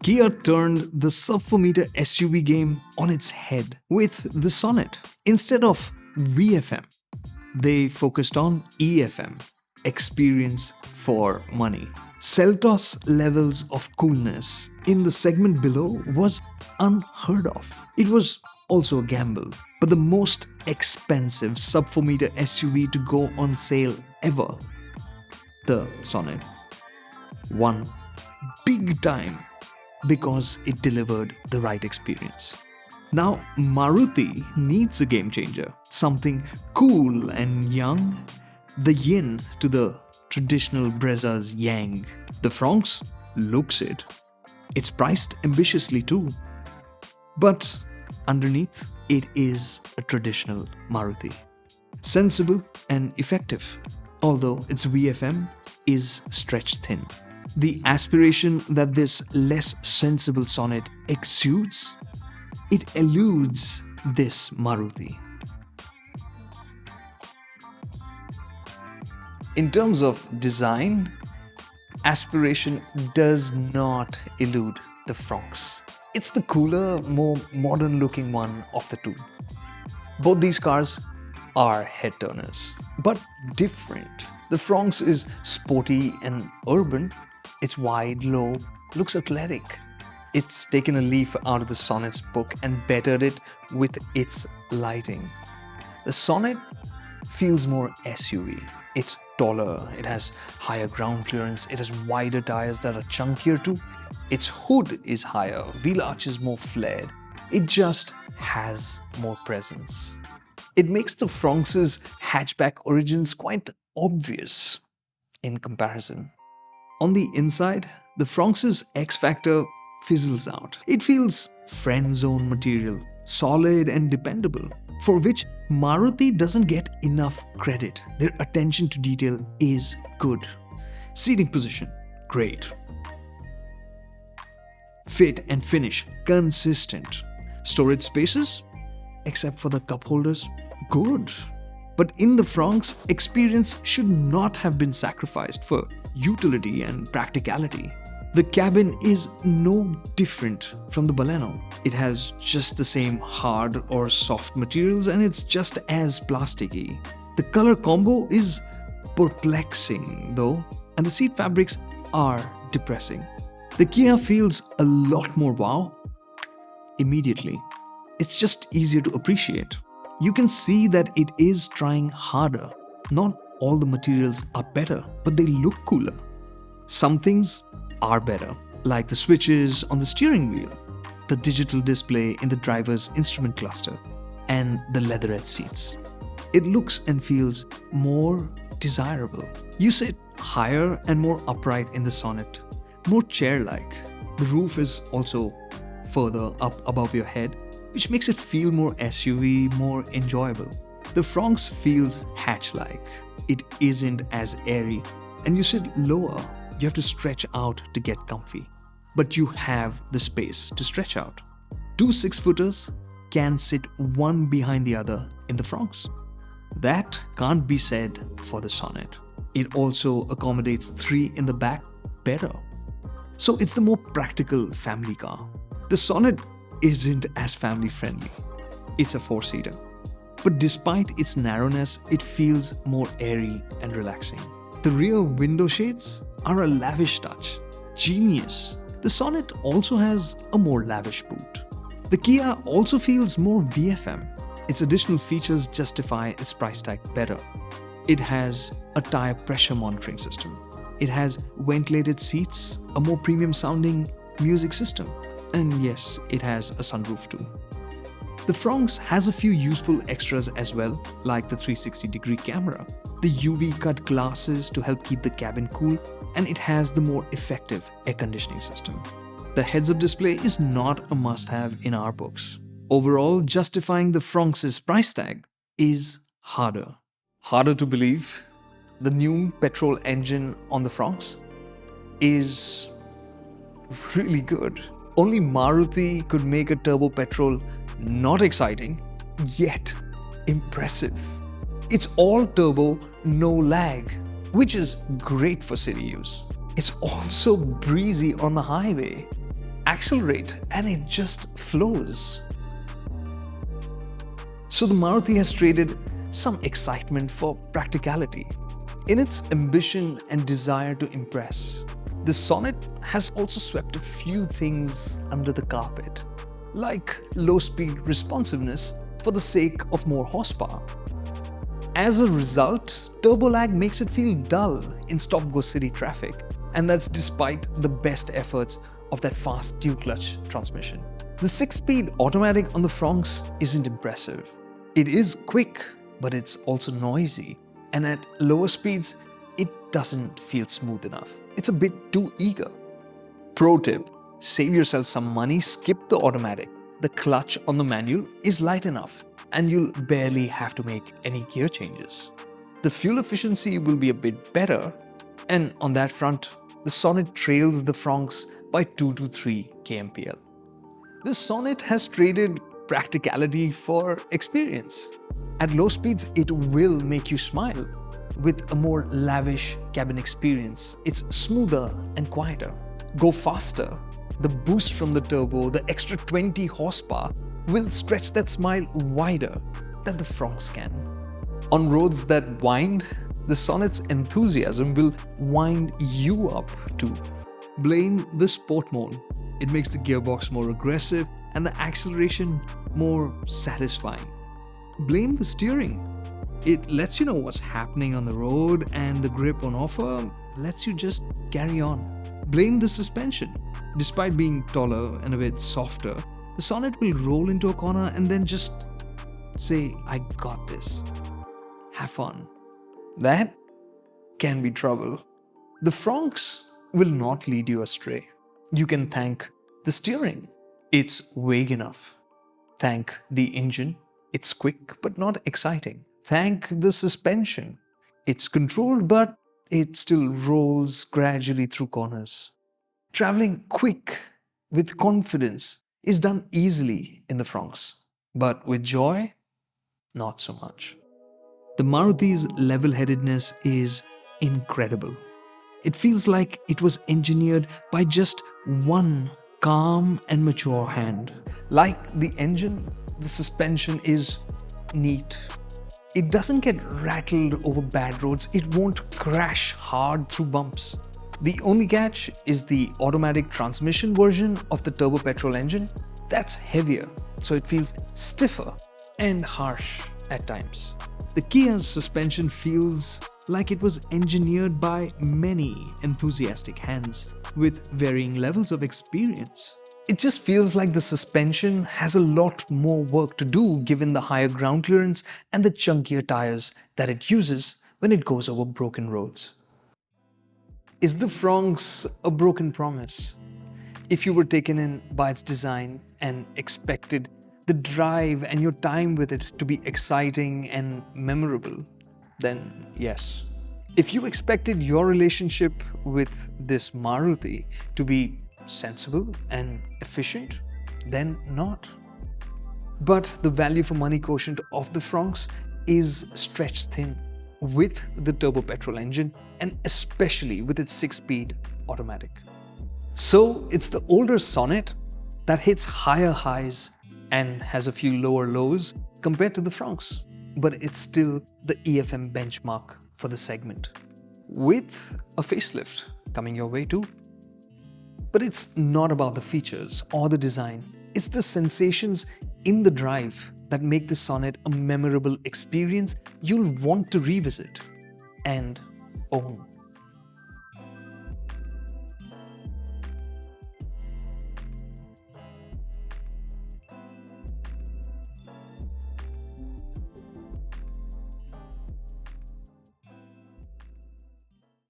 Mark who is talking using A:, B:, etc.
A: Kia turned the sub-4-meter SUV game on its head with the Sonet. Instead of VFM, they focused on EFM, experience for money. Seltos levels of coolness in the segment below was unheard of. It was also a gamble, but the most expensive sub-4-meter SUV to go on sale ever, the Sonet, won big time because it delivered the right experience. Now, Maruti needs a game changer, something cool and young, the yin to the traditional Brezza's yang. The Fronx looks it. It's priced ambitiously too. But underneath, it is a traditional Maruti. Sensible and effective, although its VFM is stretched thin. The aspiration that this less sensible Sonet exudes, it eludes this Maruti. In terms of design, aspiration does not elude the Fronx. It's the cooler, more modern-looking one of the two. Both these cars are head-turners, but different. The Fronx is sporty and urban. It's wide, low, looks athletic. It's taken a leaf out of the Sonet's book and bettered it with its lighting. The Sonet feels more SUV. It's taller, it has higher ground clearance, it has wider tires that are chunkier too. Its hood is higher, wheel arch is more flared. It just has more presence. It makes the Fronx's hatchback origins quite obvious in comparison. On the inside, the Fronx's X-Factor fizzles out. It feels friend zone material, solid and dependable, for which Maruti doesn't get enough credit. Their attention to detail is good. Seating position, great. Fit and finish, consistent. Storage spaces, except for the cup holders, good. But in the Fronx, experience should not have been sacrificed for utility and practicality. The cabin is no different from the Baleno. It has just the same hard or soft materials and it's just as plasticky. The color combo is perplexing though, and the seat fabrics are depressing. The Kia feels a lot more wow immediately. It's just easier to appreciate. You can see that it is trying harder. Not all the materials are better, but they look cooler. Some things are better, like the switches on the steering wheel, the digital display in the driver's instrument cluster, and the leatherette seats. It looks and feels more desirable. You sit higher and more upright in the Sonet, more chair-like. The roof is also further up above your head, which makes it feel more SUV, more enjoyable. The Fronx feels hatch-like. It isn't as airy, and you sit lower. You have to stretch out to get comfy, but you have the space to stretch out. Two 6-footers can sit one behind the other in the Fronx. That can't be said for the Sonet. It also accommodates 3 in the back better. So it's the more practical family car. The Sonet isn't as family friendly. It's a 4-seater. But despite its narrowness, it feels more airy and relaxing. The rear window shades are a lavish touch. Genius. The Sonet also has a more lavish boot. The Kia also feels more VFM. Its additional features justify its price tag better. It has a tire pressure monitoring system. It has ventilated seats, a more premium sounding music system. And yes, it has a sunroof too. The Fronx has a few useful extras as well, like the 360-degree camera, the UV cut glasses to help keep the cabin cool, and it has the more effective air conditioning system. The heads-up display is not a must-have in our books. Overall, justifying the Fronx's price tag is harder. Harder to believe, the new petrol engine on the Fronx is really good. Only Maruti could make a turbo petrol not exciting, yet impressive. It's all turbo, no lag, which is great for city use. It's also breezy on the highway. accelerate and it just flows. So the Maruti has traded some excitement for practicality. In its ambition and desire to impress, the Sonet has also swept a few things under the carpet, like low-speed responsiveness for the sake of more horsepower. As a result, turbo lag makes it feel dull in stop-go city traffic, and that's despite the best efforts of that fast dual-clutch transmission. The 6-speed automatic on the Fronx isn't impressive. It is quick, but it's also noisy, and at lower speeds, it doesn't feel smooth enough. It's a bit too eager. Pro tip: save yourself some money, skip the automatic. The clutch on the manual is light enough, and you'll barely have to make any gear changes. The fuel efficiency will be a bit better, and on that front, the Sonet trails the Fronx by 2 to 3 kmpl. The Sonet has traded practicality for experience. At low speeds, it will make you smile. With a more lavish cabin experience, it's smoother and quieter. Go faster. The boost from the turbo, the extra 20 horsepower, will stretch that smile wider than the Fronx can. On roads that wind, the Sonet's enthusiasm will wind you up too. Blame the sport mode. It makes the gearbox more aggressive and the acceleration more satisfying. Blame the steering. It lets you know what's happening on the road, and the grip on offer lets you just carry on. Blame the suspension. Despite being taller and a bit softer, the Sonet will roll into a corner and then just say, "I got this." Have fun. That can be trouble. The Fronx will not lead you astray. You can thank the steering. It's vague enough. Thank the engine. It's quick but not exciting. Thank the suspension. It's controlled but it still rolls gradually through corners. Traveling quick with confidence is done easily in the Fronx, but with joy, not so much. The Maruti's level-headedness is incredible. It feels like it was engineered by just one calm and mature hand. Like the engine, the suspension is neat. It doesn't get rattled over bad roads. It won't crash hard through bumps. The only catch is the automatic transmission version of the turbo petrol engine. That's heavier, so it feels stiffer and harsh at times. The Kia's suspension feels like it was engineered by many enthusiastic hands with varying levels of experience. It just feels like the suspension has a lot more work to do given the higher ground clearance and the chunkier tires that it uses when it goes over broken roads. Is the Fronx a broken promise? If you were taken in by its design and expected the drive and your time with it to be exciting and memorable, then yes. If you expected your relationship with this Maruti to be sensible and efficient, then not. But the value for money quotient of the Fronx is stretched thin with the turbo petrol engine and especially with its 6-speed automatic. So it's the older Sonet that hits higher highs and has a few lower lows compared to the Fronx, but it's still the EFM benchmark for the segment, with a facelift coming your way too. But it's not about the features or the design, it's the sensations in the drive that make the Sonet a memorable experience you'll want to revisit and own.